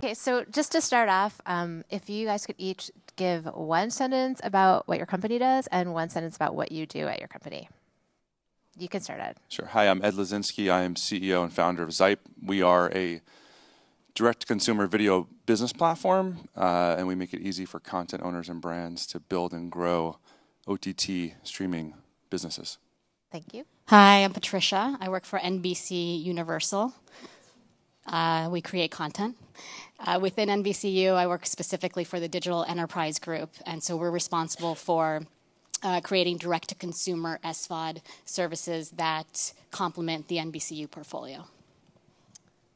Okay, so just to start off, if you guys could each give one sentence about what your company does and one sentence about what you do at your company. You can start, Ed. Sure. Hi, I'm Ed Laczynski. I am CEO and founder of Zype. We are a direct-to-consumer video business platform, and we make it easy for content owners and brands to build and grow OTT streaming businesses. Thank you. Hi, I'm Patricia. I work for NBCUniversal. We create content. Within NBCU, I work specifically for the Digital Enterprise Group, and so we're responsible for creating direct-to-consumer SVOD services that complement the NBCU portfolio.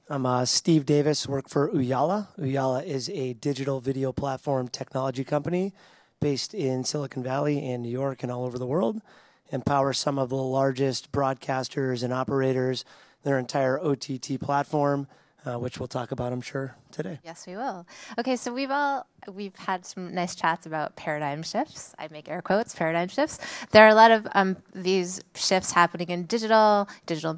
I'm Steve Davis, work for Ooyala. Ooyala is a digital video platform technology company based in Silicon Valley and New York and all over the world, and powers some of the largest broadcasters and operators, their entire OTT platform, which we'll talk about, I'm sure, today. Yes, we will. Okay, so we've had some nice chats about paradigm shifts. I make air quotes, paradigm shifts. There are a lot of these shifts happening in digital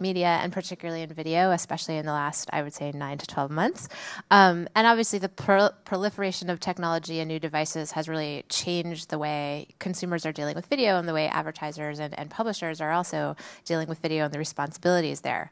media, and particularly in video, especially in the last, I would say, 9 to 12 months. And obviously the proliferation of technology and new devices has really changed the way consumers are dealing with video and the way advertisers and publishers are also dealing with video and the responsibilities there.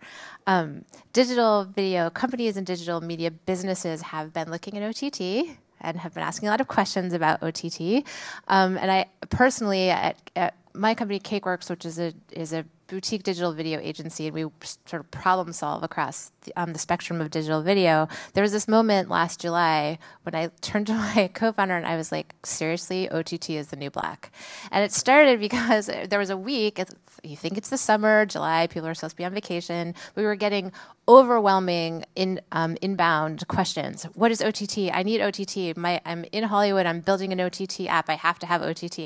Digital video companies and digital media businesses have been looking at OTT and have been asking a lot of questions about OTT. And I personally, at my company, CakeWorks, which is a boutique digital video agency, and we sort of problem solve across the spectrum of digital video. There was this moment last July when I turned to my co-founder and I was like, seriously, OTT is the new black. And it started because there was a week, you think it's the summer, July, people are supposed to be on vacation. We were getting overwhelming inbound questions. What is OTT? I need OTT. I'm in Hollywood. I'm building an OTT app. I have to have OTT.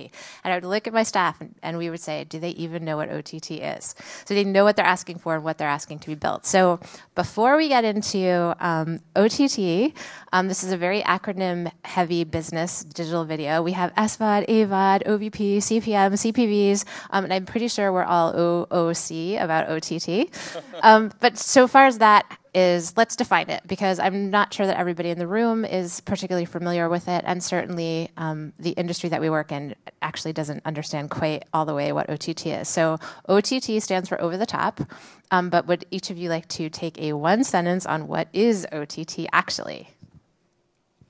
And I would look at my staff and we would say, do they even know what OTT is? So they know what they're asking for and what they're asking to be built. So before we get into OTT, this is a very acronym-heavy business, digital video. We have SVOD, AVOD, OVP, CPM, CPVs, and I'm pretty sure we're all OOC about OTT. But so far as that is, let's define it, because I'm not sure that everybody in the room is particularly familiar with it, and certainly the industry that we work in actually doesn't understand quite all the way what OTT is. So OTT stands for over the top, but would each of you like to take a one sentence on what is OTT actually?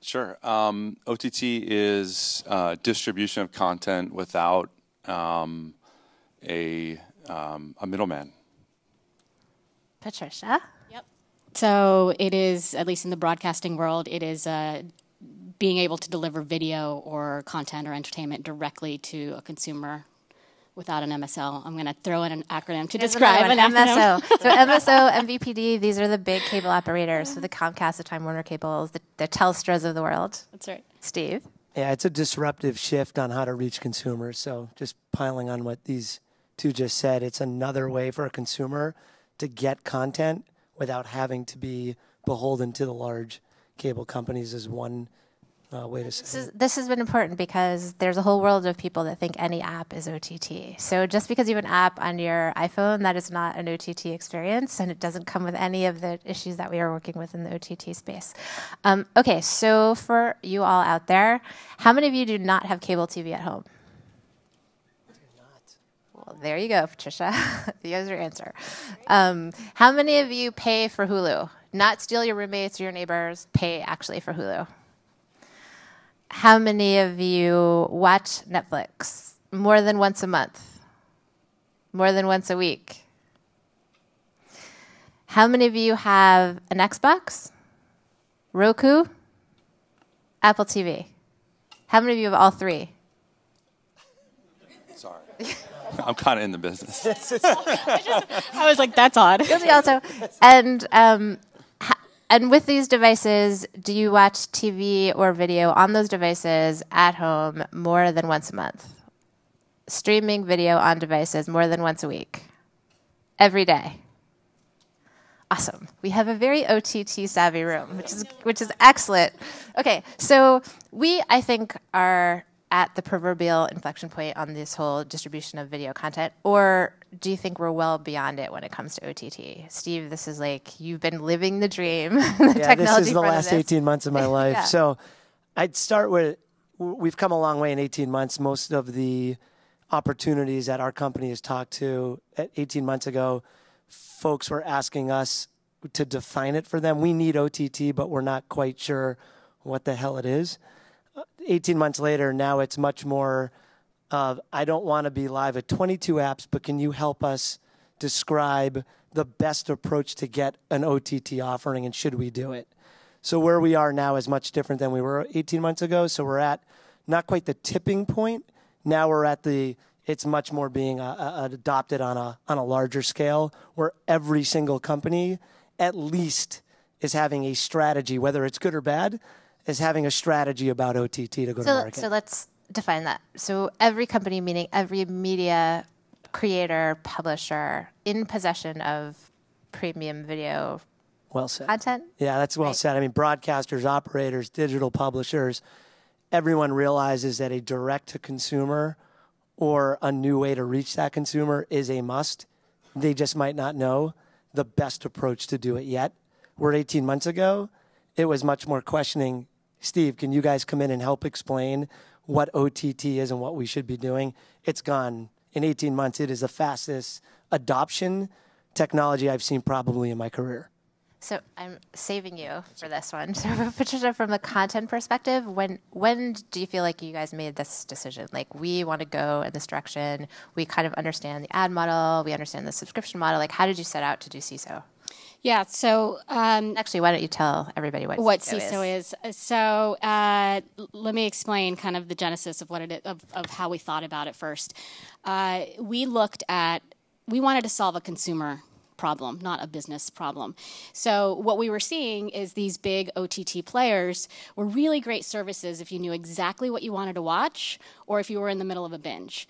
Sure. OTT is distribution of content without a middleman. Patricia? Yep. So it is, at least in the broadcasting world, it is being able to deliver video or content or entertainment directly to a consumer without an MSO. I'm going to throw in an acronym to describe an MSO. So MSO, MVPD, these are the big cable operators. So the Comcast, the Time Warner cables, the Telstras of the world. That's right. Steve? Yeah, it's a disruptive shift on how to reach consumers. So just piling on what these two just said, it's another way for a consumer to get content without having to be beholden to the large cable companies is one way to say it. This has been important because there's a whole world of people that think any app is OTT. So just because you have an app on your iPhone, that is not an OTT experience, and it doesn't come with any of the issues that we are working with in the OTT space. Okay, so for you all out there, how many of you do not have cable TV at home? Well, there you go, Patricia. There's your answer. How many of you pay for Hulu? Not steal your roommates or your neighbors, pay actually for Hulu. How many of you watch Netflix more than once a month? More than once a week? How many of you have an Xbox, Roku, Apple TV? How many of you have all three? Sorry. I'm kind of in the business. I was like, that's odd. Guilty also. And with these devices, do you watch TV or video on those devices at home more than once a month? Streaming video on devices more than once a week? Every day? Awesome. We have a very OTT savvy room, which is excellent. Okay, so we, I think, are at the proverbial inflection point on this whole distribution of video content, or do you think we're well beyond it when it comes to OTT? Steve, this is like, you've been living the dream. This is the last 18 months of my life. Yeah. So I'd start with, we've come a long way in 18 months. Most of the opportunities that our company has talked to 18 months ago, folks were asking us to define it for them. We need OTT, but we're not quite sure what the hell it is. 18 months later, now it's much more of, I don't want to be live at 22 apps, but can you help us describe the best approach to get an OTT offering, and should we do it? So where we are now is much different than we were 18 months ago. So we're at not quite the tipping point. Now we're at it's much more being adopted on a larger scale, where every single company at least is having a strategy, whether it's good or bad, is having a strategy about OTT to go to market. So let's define that. So every company, meaning every media creator, publisher in possession of premium video well said. content? Yeah, that's well said. I mean, broadcasters, operators, digital publishers, everyone realizes that a direct-to-consumer or a new way to reach that consumer is a must. They just might not know the best approach to do it yet. Where 18 months ago, it was much more questioning, Steve, can you guys come in and help explain what OTT is and what we should be doing? It's gone. In 18 months, it is the fastest adoption technology I've seen probably in my career. So I'm saving you for this one. So Patricia, from the content perspective, when do you feel like you guys made this decision? Like, we want to go in this direction. We kind of understand the ad model. We understand the subscription model. Like, how did you set out to do CISO? Yeah, so... actually, why don't you tell everybody what CISO is? So let me explain kind of the genesis of what it is, of how we thought about it first. We wanted to solve a consumer problem, not a business problem. So what we were seeing is these big OTT players were really great services if you knew exactly what you wanted to watch, or if you were in the middle of a binge.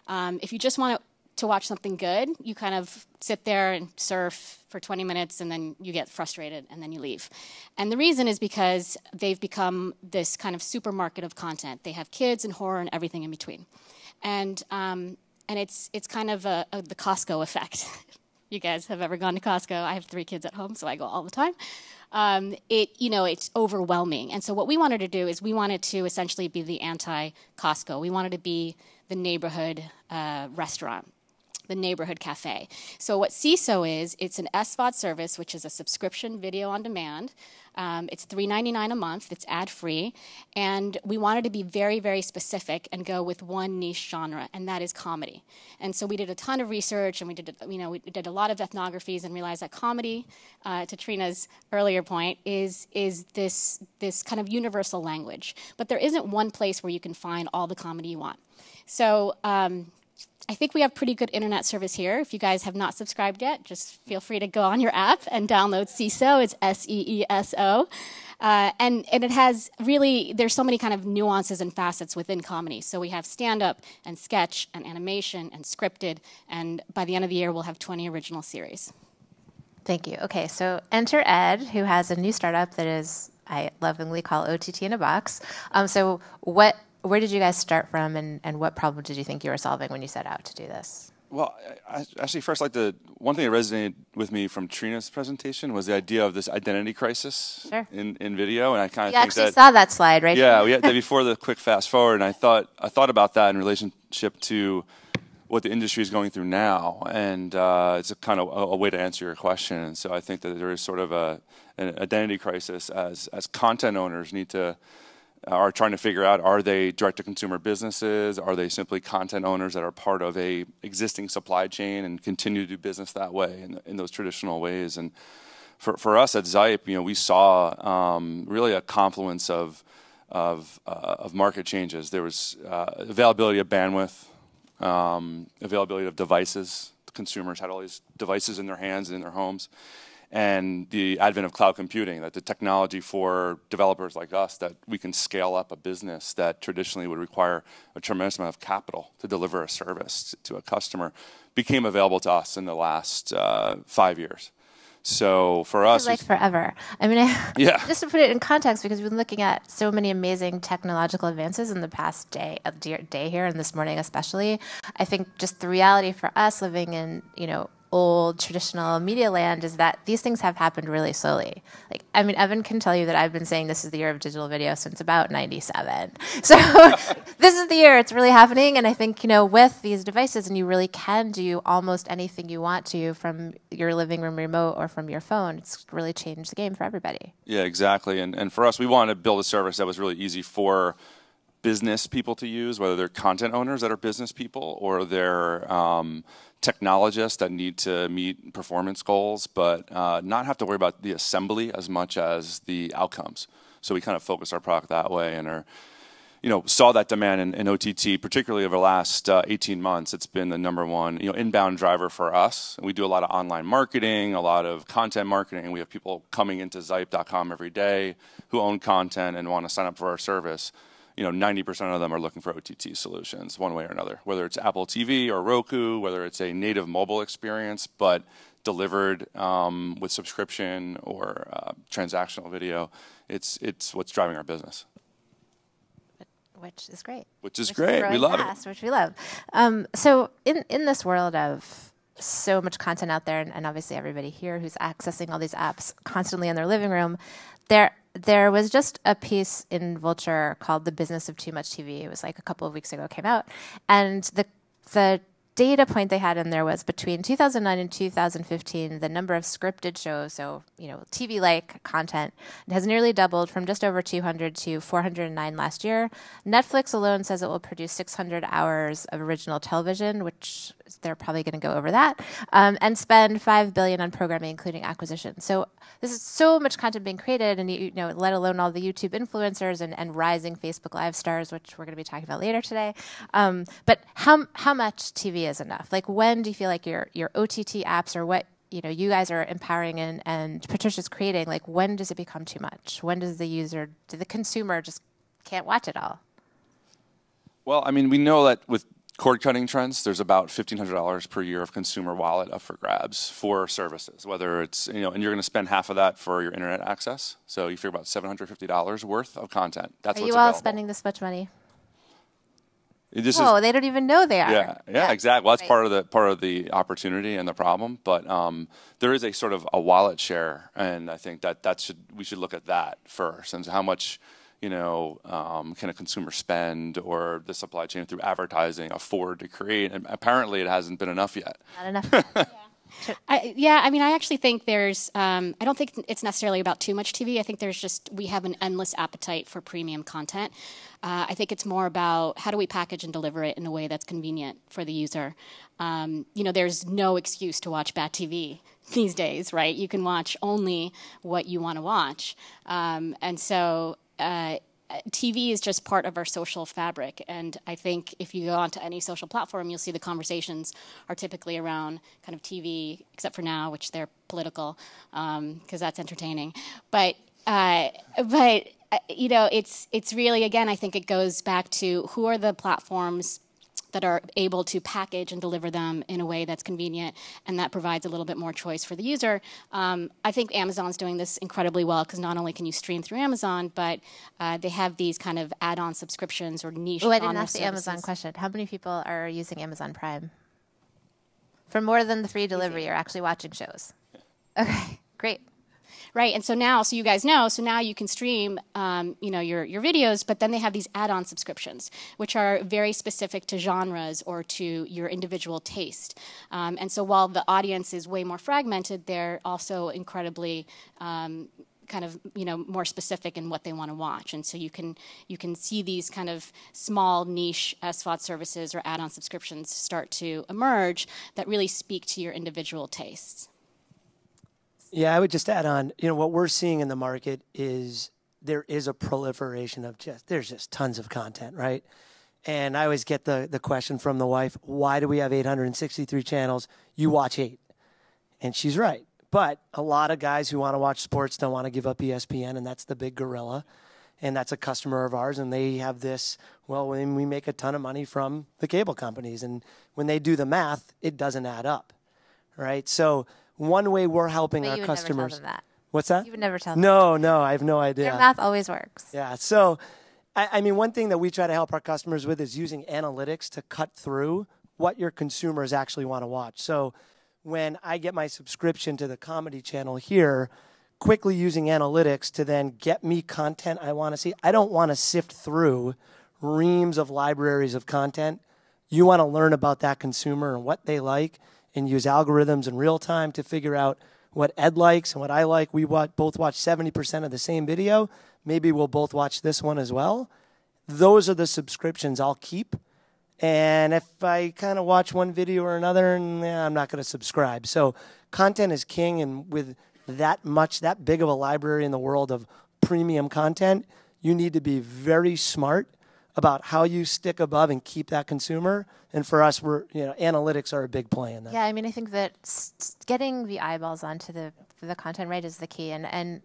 If you just want to watch something good, you kind of sit there and surf for 20 minutes, and then you get frustrated, and then you leave. And the reason is because they've become this kind of supermarket of content. They have kids and horror and everything in between. And it's kind of the Costco effect. You guys have ever gone to Costco? I have 3 kids at home, so I go all the time. It's overwhelming. And so what we wanted to do is we wanted to essentially be the anti-Costco. We wanted to be the neighborhood restaurant, the neighborhood cafe. So what CISO is, it's an SVOD service, which is a subscription video on demand. It's $3.99 a month. It's ad-free. And we wanted to be very, very specific and go with one niche genre, and that is comedy. And so we did a ton of research, and we did a lot of ethnographies and realized that comedy, to Trina's earlier point, is this kind of universal language. But there isn't one place where you can find all the comedy you want. So I think we have pretty good internet service here. If you guys have not subscribed yet, just feel free to go on your app and download CISO. It's SEESO. And it has really, there's so many kind of nuances and facets within comedy. So we have stand-up and sketch and animation and scripted. And by the end of the year, we'll have 20 original series. Thank you. Okay, so enter Ed, who has a new startup that is, I lovingly call OTT in a box. So where did you guys start from, and what problem did you think you were solving when you set out to do this? Well, I actually first one thing that resonated with me from Trina's presentation was the idea of this identity crisis in video, and I kind of think that... You actually saw that slide, right? Yeah, we had that before the quick fast forward, and I thought about that in relationship to what the industry is going through now, and it's a kind of a way to answer your question. And so I think that there is sort of an identity crisis as content owners are trying to figure out, are they direct-to-consumer businesses? Are they simply content owners that are part of a existing supply chain and continue to do business that way in those traditional ways? And for us at Zype, we saw really a confluence of market changes. There was availability of bandwidth, availability of devices. Consumers had all these devices in their hands and in their homes. And the advent of cloud computing, that the technology for developers like us, that we can scale up a business that traditionally would require a tremendous amount of capital to deliver a service to a customer, became available to us in the last 5 years. So for us, like forever. I mean, yeah. Just to put it in context, because we've been looking at so many amazing technological advances in the past day here, and this morning especially. I think just the reality for us living in, old traditional media land is that these things have happened really slowly. Like, I mean, Evan can tell you that I've been saying this is the year of digital video since about 97. So this is the year it's really happening. And I think, with these devices, and you really can do almost anything you want to from your living room remote or from your phone, it's really changed the game for everybody. Yeah, exactly. And for us, we wanted to build a service that was really easy for business people to use, whether they're content owners that are business people or they're technologists that need to meet performance goals, but not have to worry about the assembly as much as the outcomes. So we kind of focus our product that way and are, saw that demand in OTT, particularly over the last 18 months. It's been the #1, inbound driver for us. And we do a lot of online marketing, a lot of content marketing. We have people coming into Zype.com every day who own content and want to sign up for our service. 90% of them are looking for OTT solutions one way or another, whether it's Apple TV or Roku, whether it's a native mobile experience, but delivered with subscription or transactional video. It's what's driving our business. Which is great. Which is great. We love it. Which we love. So in this world of so much content out there, and obviously everybody here who's accessing all these apps constantly in their living room, there was just a piece in Vulture called "The Business of Too Much TV." It was like a couple of weeks ago, it came out, and the data point they had in there was between 2009 and 2015, the number of scripted shows, so TV-like content, has nearly doubled from just over 200 to 409 last year. Netflix alone says it will produce 600 hours of original television, which they're probably going to go over that, and spend $5 billion on programming, including acquisition. So this is so much content being created, and let alone all the YouTube influencers and rising Facebook Live stars, which we're going to be talking about later today. But how much TV is enough? Like, when do you feel like your OTT apps or what you guys are empowering and Patricia's creating, like, when does it become too much? When does the consumer just can't watch it all? Well, I mean, we know that with cord-cutting trends, there's about $1,500 per year of consumer wallet up for grabs for services, whether it's, and you're going to spend half of that for your internet access. So you figure about $750 worth of content. That's what's available. Are you all spending this much money? They don't even know they are. Yeah, exactly. Well, that's part of the opportunity and the problem. But there is a sort of a wallet share, and I think we should look at that first, and how much can a consumer spend or the supply chain through advertising afford to create? And apparently, it hasn't been enough yet. Not enough yet. I actually think there's, I don't think it's necessarily about too much TV. I think we have an endless appetite for premium content. I think it's more about how do we package and deliver it in a way that's convenient for the user. There's no excuse to watch bad TV these days, right? You can watch only what you want to watch. And so TV is just part of our social fabric, and I think if you go onto any social platform, you'll see the conversations are typically around kind of TV, except for now, which they're political, because that's entertaining. But it's really, again, I think it goes back to who are the platforms that are able to package and deliver them in a way that's convenient and that provides a little bit more choice for the user. I think Amazon's doing this incredibly well because not only can you stream through Amazon, but they have these kind of add-on subscriptions or niche I didn't ask services. the Amazon question. How many people are using Amazon Prime? For more than the free delivery, you're actually watching shows. Okay, great. Right, and so you guys know, so now you can stream, your videos, but then they have these add-on subscriptions, which are very specific to genres or to your individual taste. And so while the audience is way more fragmented, they're also incredibly more specific in what they want to watch. And so you can see these kind of small niche SVOD services or add-on subscriptions start to emerge that really speak to your individual tastes. Yeah, I would just add on, what we're seeing in the market is there is a proliferation of there's just tons of content, right? And I always get the question from the wife, why do we have 863 channels? You watch 8. And she's right. But a lot of guys who want to watch sports don't want to give up ESPN, and that's the big gorilla. And that's a customer of ours, and they have this, when we make a ton of money from the cable companies. And when they do the math, it doesn't add up, right? So one way we're helping But our you would customers. never tell them that. What's that? You would never tell them. No, I have no idea. Their math always works. Yeah, so I mean, one thing that we try to help our customers with is using analytics to cut through what your consumers actually want to watch. So when I get my subscription to the comedy channel here, quickly using analytics to then get me content I want to see. I don't want to sift through reams of libraries of content. You want to learn about that consumer and what they like and use algorithms in real time to figure out what Ed likes and what I like. We both watch 70% of the same video. Maybe we'll both watch this one as well. Those are the subscriptions I'll keep. And if I kind of watch one video or another, I'm not going to subscribe. So content is king, and with that big of a library in the world of premium content, you need to be very smart about how you stick above and keep that consumer. And for us, analytics are a big play in that. Yeah, I mean, I think that getting the eyeballs onto the content right is the key. And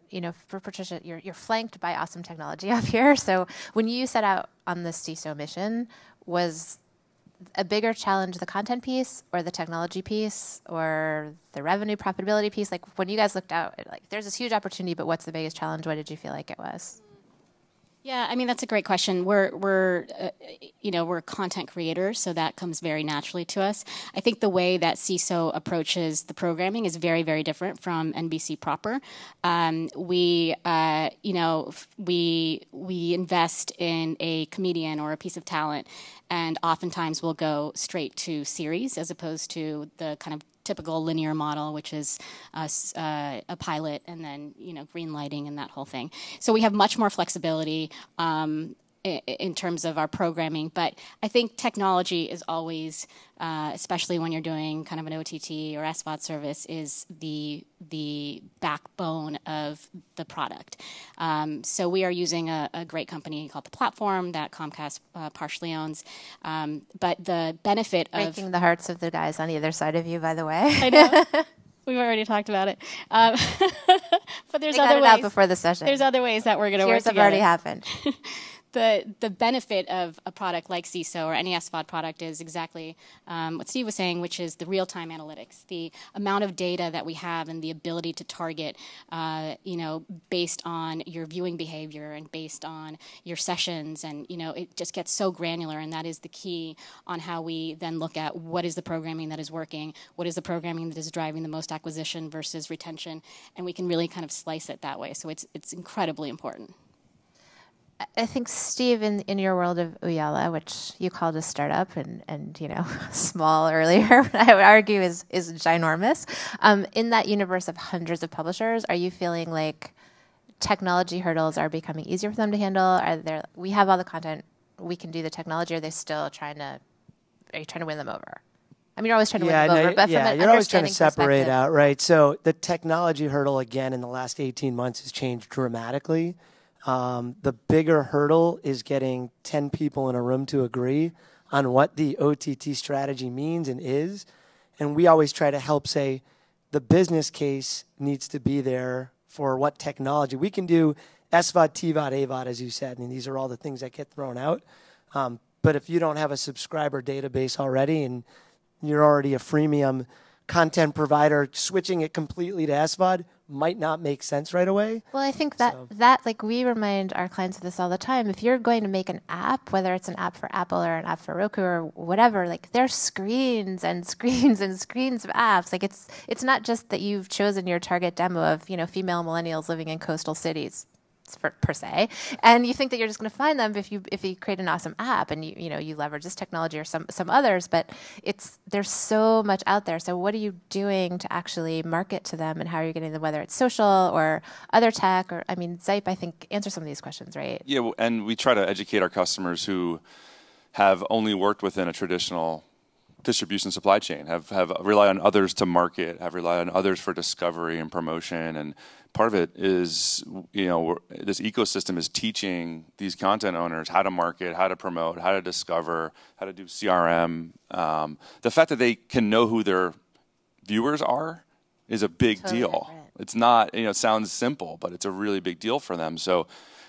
for Patricia, you're flanked by awesome technology up here. So when you set out on the CISO mission, was a bigger challenge the content piece or the technology piece or the revenue profitability piece? Like when you guys looked out, like there's this huge opportunity, but what's the biggest challenge? What did you feel like it was? Yeah, I mean, that's a great question. We're content creators, so that comes very naturally to us. I think the way that CISO approaches the programming is very, very different from NBC proper. We invest in a comedian or a piece of talent, and oftentimes we'll go straight to series as opposed to the kind of typical linear model, which is a pilot and then green lighting and that whole thing. So we have much more flexibility in terms of our programming. But I think technology is always, especially when you're doing kind of an OTT or SVOD service, is the backbone of the product. So we are using a great company called The Platform that Comcast partially owns. But the benefit of breaking the hearts of the guys on either side of you, by the way. I know. We've already talked about it. But there's other ways. Out before the session. There's other ways that we're going to work together. Cheers have already happened. The benefit of a product like CISO or any SVOD product is exactly what Steve was saying, which is the real-time analytics, the amount of data that we have and the ability to target, based on your viewing behavior and based on your sessions. And, it just gets so granular, and that is the key on how we then look at what is the programming that is working, what is the programming that is driving the most acquisition versus retention, and we can really kind of slice it that way. So it's incredibly important. I think, Steve, in your world of Ooyala, which you called a startup and small earlier, I would argue is ginormous. In that universe of hundreds of publishers, are you feeling like technology hurdles are becoming easier for them to handle? We have all the content, we can do the technology, or are they still trying to win them over? I mean, you're always trying to win them over, but from an you're always trying to understanding separate out, right? So the technology hurdle, again, in the last 18 months has changed dramatically. The bigger hurdle is getting 10 people in a room to agree on what the OTT strategy means and is. And we always try to help say the business case needs to be there for what technology. We can do SVOD, TVOD, AVOD, as you said, and these are all the things that get thrown out. But if you don't have a subscriber database already and you're already a freemium content provider, switching it completely to SVOD might not make sense right away. Well, I think that we remind our clients of this all the time. If you're going to make an app, whether it's an app for Apple or an app for Roku or whatever, like there's screens and screens and screens of apps. Like it's not just that you've chosen your target demo of female millennials living in coastal cities. Per se, and you think that you're just going to find them if you create an awesome app and you leverage this technology or some others, but there's so much out there. So what are you doing to actually market to them, and how are you getting them, whether it's social or other tech, or Zype, I think, answers some of these questions, right? Yeah, and we try to educate our customers who have only worked within a traditional distribution supply chain, have relied on others to market, have relied on others for discovery and promotion. And part of it is, this ecosystem is teaching these content owners how to market, how to promote, how to discover, how to do CRM. The fact that they can know who their viewers are is a big deal. Different. It's not, it sounds simple, but it's a really big deal for them. So,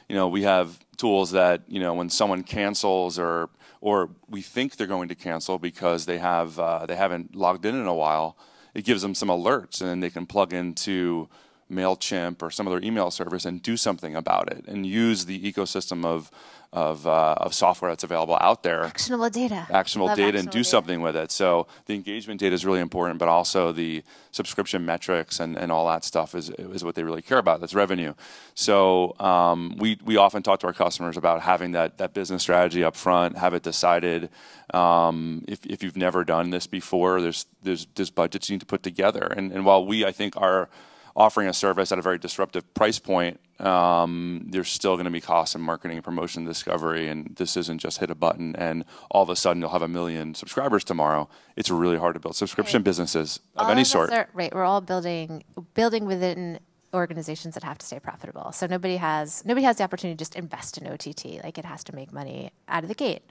we have tools that, when someone cancels or we think they're going to cancel because they haven't logged in a while, it gives them some alerts, and then they can plug into MailChimp or some other email service and do something about it, and use the ecosystem of software that's available out there. Actionable data. Actionable data and do something with it. So the engagement data is really important, but also the subscription metrics and all that stuff is what they really care about. That's revenue. So we often talk to our customers about having that business strategy up front, have it decided. If you've never done this before, there's budgets you need to put together. And while I think, are offering a service at a very disruptive price point, there's still going to be costs in marketing and promotion discovery, and this isn't just hit a button and all of a sudden you'll have 1 million subscribers tomorrow. It's really hard to build subscription businesses of any sort. We're all building within organizations that have to stay profitable. So nobody has the opportunity to just invest in OTT. Like, it has to make money out of the gate.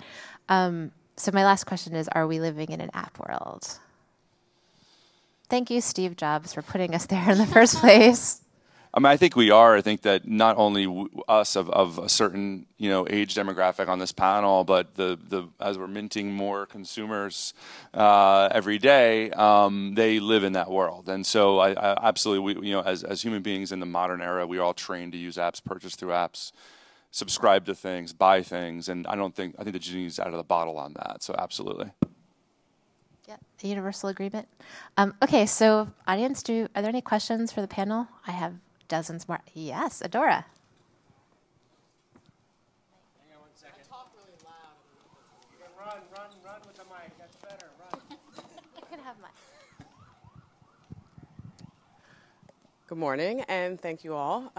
So my last question is, are we living in an app world? Thank you, Steve Jobs, for putting us there in the first place. I mean, I think we are. I think that not only us of a certain age demographic on this panel, but as we're minting more consumers every day, they live in that world. And so I absolutely, as human beings in the modern era, we are all trained to use apps, purchase through apps, subscribe to things, buy things, and I think the genie's out of the bottle on that. So absolutely. Yeah, a universal agreement. Okay, so audience, are there any questions for the panel? I have dozens more. Yes, Adora. Hang on 1 second. I talk really loud. You can run with the mic. That's better. Run. You can have mine. Good morning, and thank you all.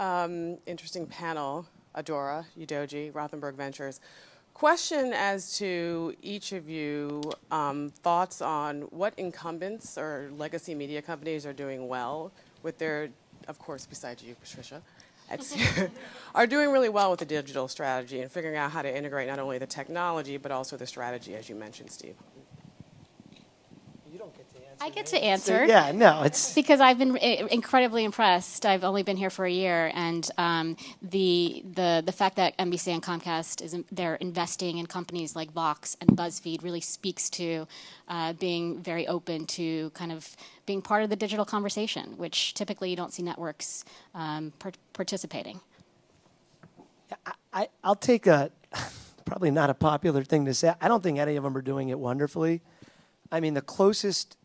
Interesting panel. Adora, Udoji, Rothenberg Ventures. Question as to each of you, thoughts on what incumbents or legacy media companies are doing well with their, of course, besides you, Patricia, are doing really well with the digital strategy and figuring out how to integrate not only the technology, but also the strategy, as you mentioned, Steve. You don't get to answer. I get to answer. Yeah, no, it's because I've been incredibly impressed. I've only been here for a year, and the fact that NBC and Comcast they're investing in companies like Vox and BuzzFeed really speaks to being very open to kind of being part of the digital conversation, which typically you don't see networks participating. I'll take probably not a popular thing to say. I don't think any of them are doing it wonderfully. I mean, the closest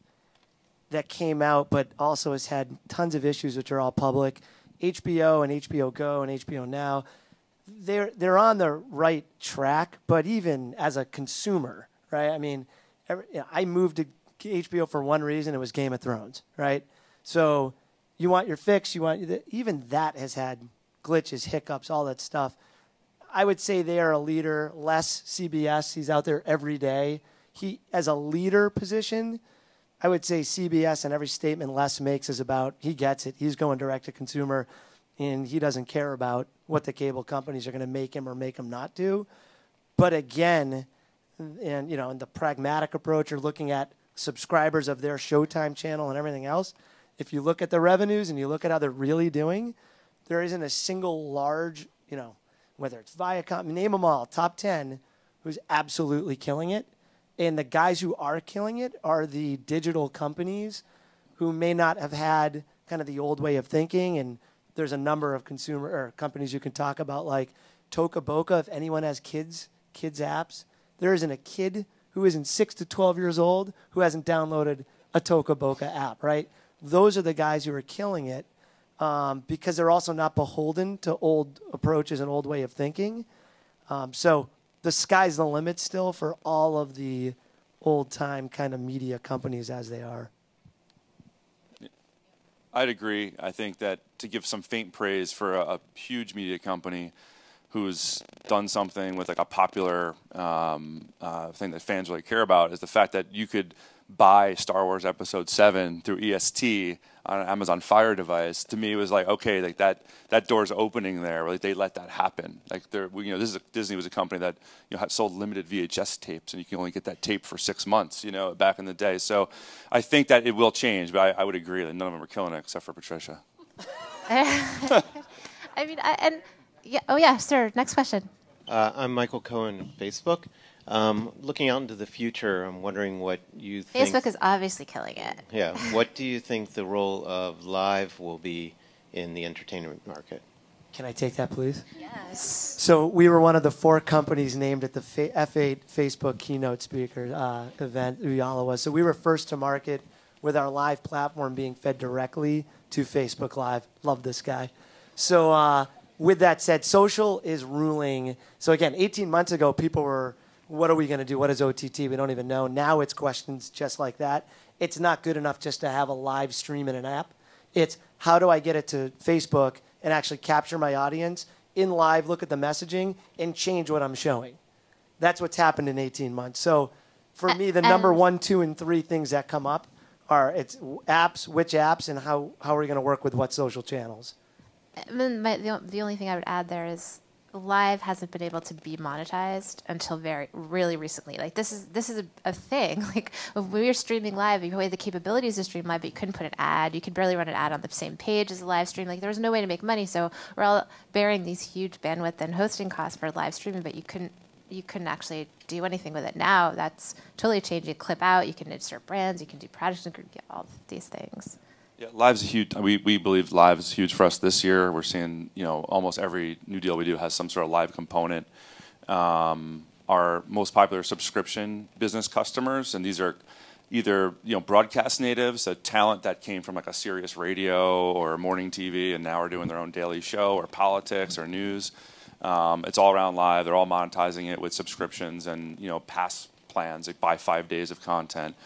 that came out, but also has had tons of issues, which are all public, HBO and HBO Go and HBO Now, they're on the right track, but even as a consumer, right? I mean, I moved to HBO for one reason, it was Game of Thrones, right? So you want your fix, even that has had glitches, hiccups, all that stuff. I would say they are a leader, less CBS, he's out there every day. He, as a leader position, I would say CBS and every statement Les makes is about, he gets it, he's going direct to consumer, and he doesn't care about what the cable companies are going to make him or make him not do. But again, and in the pragmatic approach, you're looking at subscribers of their Showtime channel and everything else. If you look at the revenues and you look at how they're really doing, there isn't a single large, whether it's Viacom, name them all, top 10, who's absolutely killing it. And the guys who are killing it are the digital companies who may not have had kind of the old way of thinking. And there's a number of consumer or companies you can talk about, like Toca Boca. If anyone has kids apps, there isn't a kid who isn't 6 to 12 years old who hasn't downloaded a Toca Boca app, right? Those are the guys who are killing it because they're also not beholden to old approaches and old way of thinking. So the sky's the limit still for all of the old-time kind of media companies as they are. I'd agree. I think that to give some faint praise for a huge media company who's done something with like a popular thing that fans really care about is the fact that you could buy Star Wars Episode 7 through EST on an Amazon Fire device. To me, it was like, okay, like that door's opening there. Like they let that happen. Like Disney was a company that had sold limited VHS tapes, and you can only get that tape for 6 months. Back in the day. So I think that it will change, but I would agree that none of them are killing it except for Patricia. I mean, yeah. Oh yeah, sir. Next question. I'm Michael Cohen, Facebook. Looking out into the future, I'm wondering what you think. Facebook is obviously killing it. Yeah. What do you think the role of live will be in the entertainment market? Can I take that, please? Yes. So we were one of the 4 companies named at the F8 Facebook keynote speaker event, Ooyala was. So we were first to market with our live platform being fed directly to Facebook Live. Love this guy. So with that said, social is ruling. So again, 18 months ago, people were, what are we going to do? What is OTT? We don't even know. Now it's questions just like that. It's not good enough just to have a live stream in an app. It's how do I get it to Facebook and actually capture my audience in live, look at the messaging, and change what I'm showing. That's what's happened in 18 months. So for me, the number 1, 2, and 3 things that come up are it's apps, which apps, and how are we going to work with what social channels. I mean, the only thing I would add there is live hasn't been able to be monetized until really recently. Like this is a thing. Like when we were streaming live, you had the capabilities to stream live, but you couldn't put an ad. You could barely run an ad on the same page as a live stream. Like there was no way to make money. So we're all bearing these huge bandwidth and hosting costs for live streaming, but you couldn't actually do anything with it. Now that's totally changed. You clip out, you can insert brands, you can do products, you can get all of these things. Yeah, live's huge. We believe live is huge for us this year. We're seeing, almost every new deal we do has some sort of live component. Our most popular subscription business customers, and these are either broadcast natives, a talent that came from like a Sirius radio or morning TV, and now are doing their own daily show or politics or news. It's all around live. They're all monetizing it with subscriptions and pass plans, like buy 5 days of content.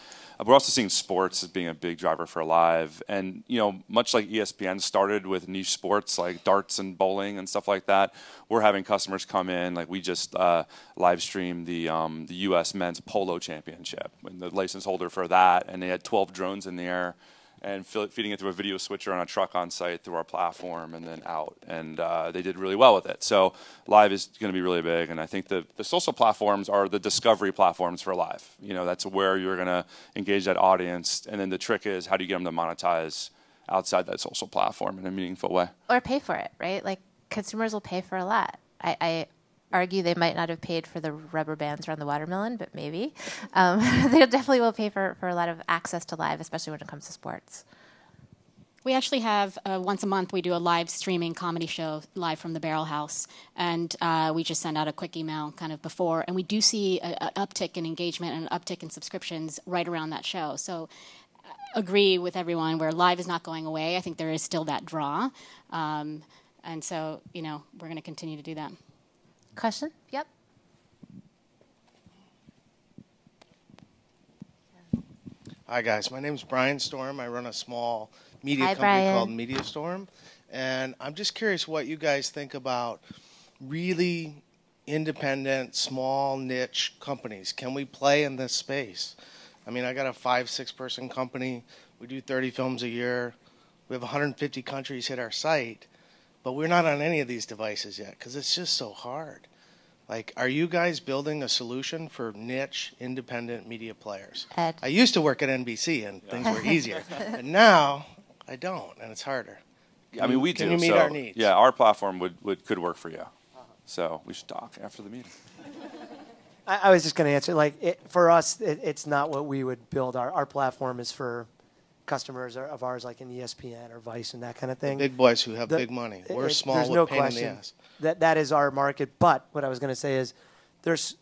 We're also seeing sports as being a big driver for live, and much like ESPN started with niche sports like darts and bowling and stuff like that, we're having customers come in. Like we just live streamed the U.S. Men's Polo Championship, and the license holder for that, and they had 12 drones in the air, and feeding it through a video switcher on a truck on site through our platform and then out. And they did really well with it. So live is going to be really big. And I think the social platforms are the discovery platforms for live. That's where you're going to engage that audience. And then the trick is how do you get them to monetize outside that social platform in a meaningful way? Or pay for it, right? Like consumers will pay for a lot. I argue they might not have paid for the rubber bands around the watermelon, but maybe. They definitely will pay for a lot of access to live, especially when it comes to sports. We actually have, once a month, we do a live streaming comedy show live from the Barrel House. And we just send out a quick email kind of before. And we do see an uptick in engagement and an uptick in subscriptions right around that show. So agree with everyone where live is not going away. I think there is still that draw. And so, we're going to continue to do that. Question? Yep. Hi, guys. My name is Brian Storm. I run a small media company called Media Storm. And I'm just curious what you guys think about really independent, small, niche companies. Can we play in this space? I mean, I got a 5-6 person company. We do 30 films a year. We have 150 countries hit our site. But we're not on any of these devices yet because it's just so hard. Like, are you guys building a solution for niche, independent media players? Ed. I used to work at NBC, and things were easier. But now, I don't, and it's harder. I mean, we do. Can you meet our needs? Yeah, our platform could work for you. So we should talk after the meeting. I was just going to answer. For us, it's not what we would build. Our platform is for customers of ours, like in ESPN or Vice and that kind of thing. The big boys who have big money. We're small with pain in the ass. That is our market. But what I was going to say is there's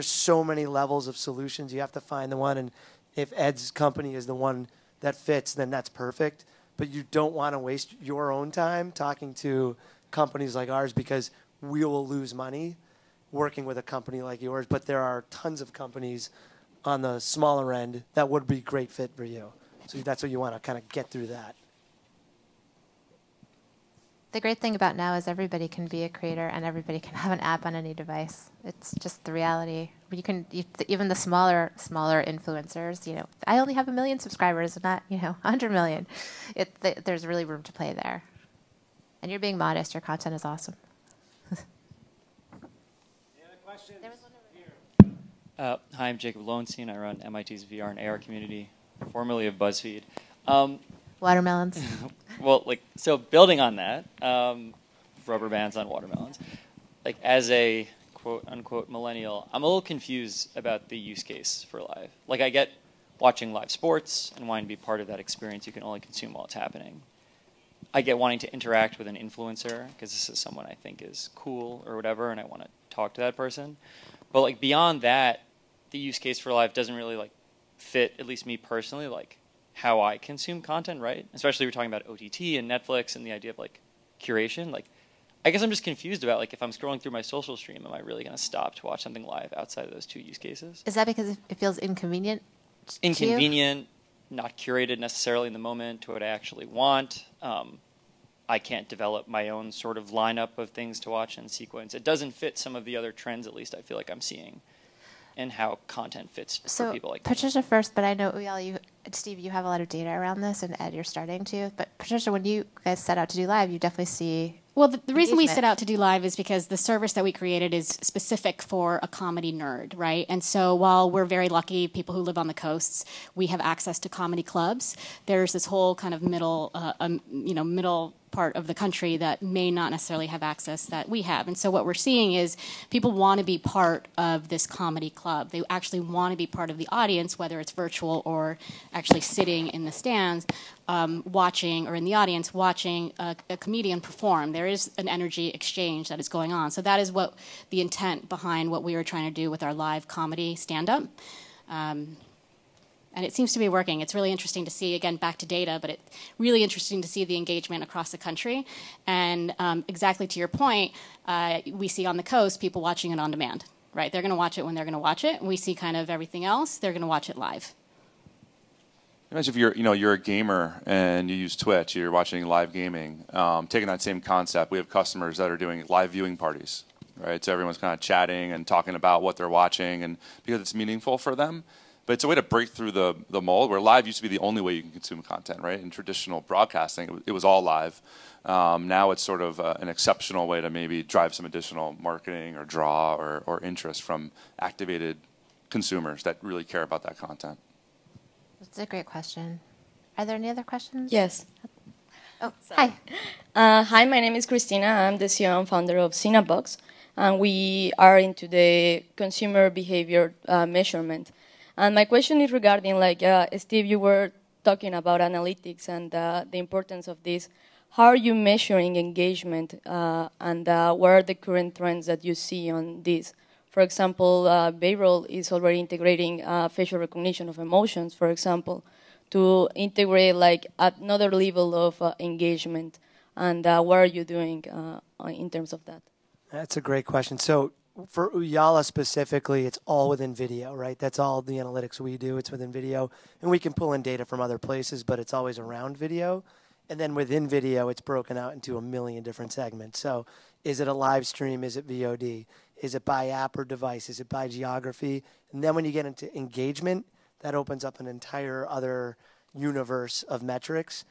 so many levels of solutions. You have to find the one. And if Ed's company is the one that fits, then that's perfect. But you don't want to waste your own time talking to companies like ours because we will lose money working with a company like yours. But there are tons of companies on the smaller end that would be a great fit for you. So that's what you want to kind of get through that. The great thing about now is everybody can be a creator and everybody can have an app on any device. It's just the reality. Even the smaller influencers, I only have 1 million subscribers, not 100 million. There's really room to play there. And you're being modest. Your content is awesome. Any other questions? Hi, I'm Jacob Lowenstein. I run MIT's VR and AR community, formerly of BuzzFeed. Watermelons. Well, so building on that, rubber bands on watermelons, as a quote unquote millennial, I'm a little confused about the use case for live. Like, I get watching live sports and wanting to be part of that experience you can only consume while it's happening. I get wanting to interact with an influencer because this is someone I think is cool or whatever, and I want to talk to that person. But like beyond that, the use case for live doesn't really like fit, at least me personally, like how I consume content, right? Especially we're talking about OTT and Netflix and the idea of like curation. Like, I guess I'm just confused about like if I'm scrolling through my social stream, am I really going to stop to watch something live outside of those two use cases? Is that because it feels inconvenient? Inconvenient, not curated necessarily in the moment to what I actually want. I can't develop my own sort of lineup of things to watch in sequence. It doesn't fit some of the other trends, at least I feel like I'm seeing, and how content fits for people like Patricia first, but I know Ooyala, Steve, you have a lot of data around this, and Ed, you're starting to. But Patricia, when you guys set out to do live, you definitely see. Well, the reason we set out to do live is because the service that we created is specific for a comedy nerd, right? And so while we're very lucky, people who live on the coasts, we have access to comedy clubs. There's this whole kind of middle part of the country that may not necessarily have access that we have. And so what we're seeing is people want to be part of this comedy club. They actually want to be part of the audience, whether it's virtual or actually sitting in the stands, watching, or in the audience watching a comedian perform. There is an energy exchange that is going on. So that is what the intent behind what we were trying to do with our live comedy stand-up. And it seems to be working. It's really interesting to see, again, back to data, but it's really interesting to see the engagement across the country. And exactly to your point, we see on the coast people watching it on demand, right? They're going to watch it when they're going to watch it. We see kind of everything else. They're going to watch it live. Imagine if you're a gamer and you use Twitch, you're watching live gaming. Taking that same concept, we have customers that are doing live viewing parties, right? So everyone's kind of chatting and talking about what they're watching, and because it's meaningful for them. But it's a way to break through the mold where live used to be the only way you can consume content, right? In traditional broadcasting, it was all live. Now it's sort of an exceptional way to maybe drive some additional marketing or draw or interest from activated consumers that really care about that content. That's a great question. Are there any other questions? Yes. Oh, hi. Hi, my name is Christina. I'm the CEO and founder of Cinebox, and we are into the consumer behavior measurement. And my question is regarding, like, Steve, you were talking about analytics and the importance of this. How are you measuring engagement, and what are the current trends that you see on this? For example, Payroll is already integrating facial recognition of emotions, for example, to integrate like another level of engagement. And what are you doing in terms of that? That's a great question. So for Ooyala specifically, it's all within video, right? That's all the analytics we do. It's within video. And we can pull in data from other places, but it's always around video. And then within video, it's broken out into a million different segments. So is it a live stream? Is it VOD? Is it by app or device? Is it by geography? And then when you get into engagement, that opens up an entire other universe of metrics.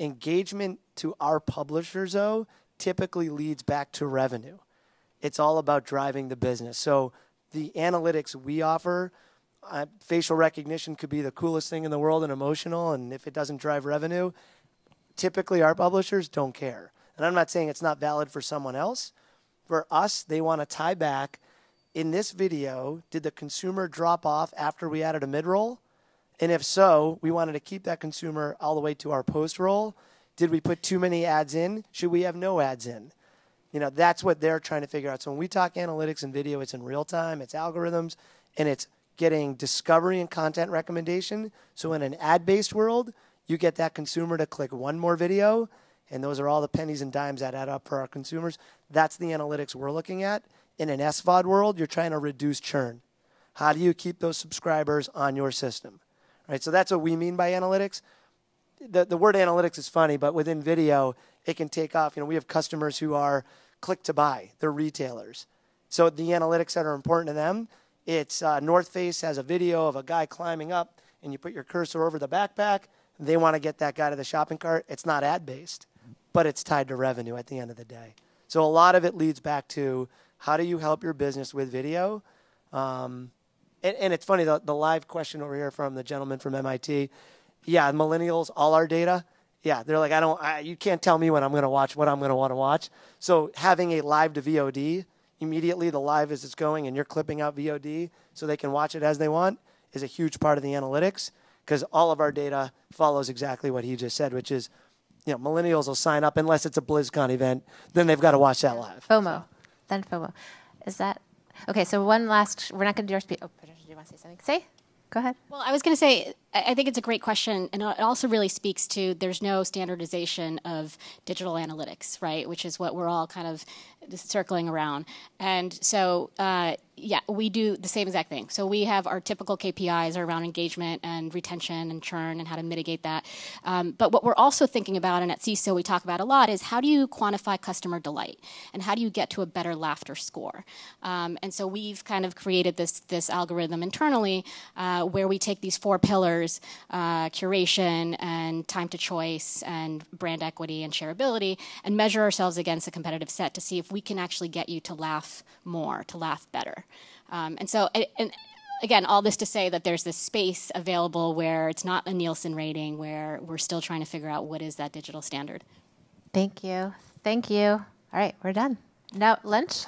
Engagement to our publishers, though, typically leads back to revenue. It's all about driving the business. So the analytics we offer, facial recognition could be the coolest thing in the world and emotional, and if it doesn't drive revenue, typically our publishers don't care. And I'm not saying it's not valid for someone else. For us, they want to tie back. In this video, did the consumer drop off after we added a mid-roll? And if so, we wanted to keep that consumer all the way to our post-roll. Did we put too many ads in? Should we have no ads in? You know, that's what they're trying to figure out. So when we talk analytics and video, it's in real time, it's algorithms, and it's getting discovery and content recommendation. So in an ad-based world, you get that consumer to click one more video, and those are all the pennies and dimes that add up for our consumers. That's the analytics we're looking at. In an SVOD world, you're trying to reduce churn. How do you keep those subscribers on your system? Right? So that's what we mean by analytics. The word analytics is funny, but within video, it can take off. You know, we have customers who are click to buy. They're retailers. So the analytics that are important to them, it's North Face has a video of a guy climbing up, and you put your cursor over the backpack. They want to get that guy to the shopping cart. It's not ad-based, but it's tied to revenue at the end of the day. So a lot of it leads back to how do you help your business with video? And it's funny, the live question over here from the gentleman from MIT. Yeah, millennials, all our data. Yeah, they're like, you can't tell me when I'm going to watch what I'm going to want to watch. So having a live to VOD, immediately the live as it's going and you're clipping out VOD so they can watch it as they want is a huge part of the analytics, because all of our data follows exactly what he just said, which is, millennials will sign up unless it's a BlizzCon event, then they've got to watch that live. FOMO. Then FOMO. Is that, okay, so one last, we're not going to do our speech. Oh, Patricia, do you want to say something? Say, go ahead. Well, I was going to say, I think it's a great question, and it also really speaks to there's no standardization of digital analytics, right, which is what we're all kind of circling around. And so, yeah, we do the same exact thing. So we have our typical KPIs around engagement and retention and churn and how to mitigate that. But what we're also thinking about, and at CISO we talk about a lot, is how do you quantify customer delight? And how do you get to a better laughter score? And so we've kind of created this algorithm internally where we take these 4 pillars, curation and time to choice and brand equity and shareability, and measure ourselves against a competitive set to see if we can actually get you to laugh more, to laugh better. And again, all this to say that there's this space available where it's not a Nielsen rating, where we're still trying to figure out what is that digital standard. Thank you. Thank you. All right, we're done. Now, lunch?